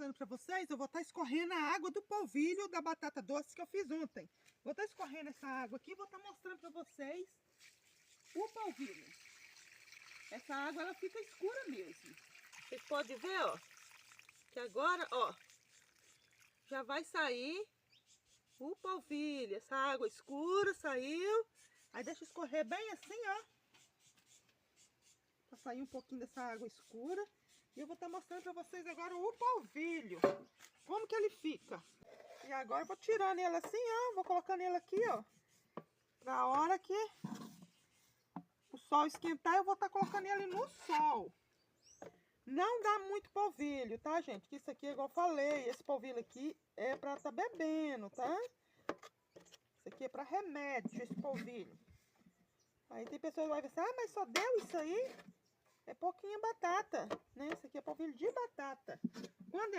mostrando pra vocês, eu vou estar escorrendo a água do polvilho da batata doce que eu fiz ontem. Vou estar escorrendo essa água aqui e vou estar mostrando pra vocês o polvilho. Essa água, ela fica escura mesmo. Vocês podem ver, ó, que agora, ó, já vai sair o polvilho. Essa água escura saiu. Aí deixa escorrer bem assim, ó. Pra sair um pouquinho dessa água escura. E eu vou estar mostrando pra vocês agora o polvilho. Como que ele fica. E agora eu vou tirando ele assim, ó. Vou colocando ele aqui, ó. Pra hora que o sol esquentar, eu vou estar colocando ele no sol. Não dá muito polvilho, tá, gente? Que isso aqui, igual eu falei, esse polvilho aqui é pra estar bebendo, tá? Isso aqui é pra remédio, esse polvilho. Aí tem pessoas que vão pensar, ah, mas só deu isso aí? É pouquinha batata, né? Isso aqui é polvilho de batata. Quando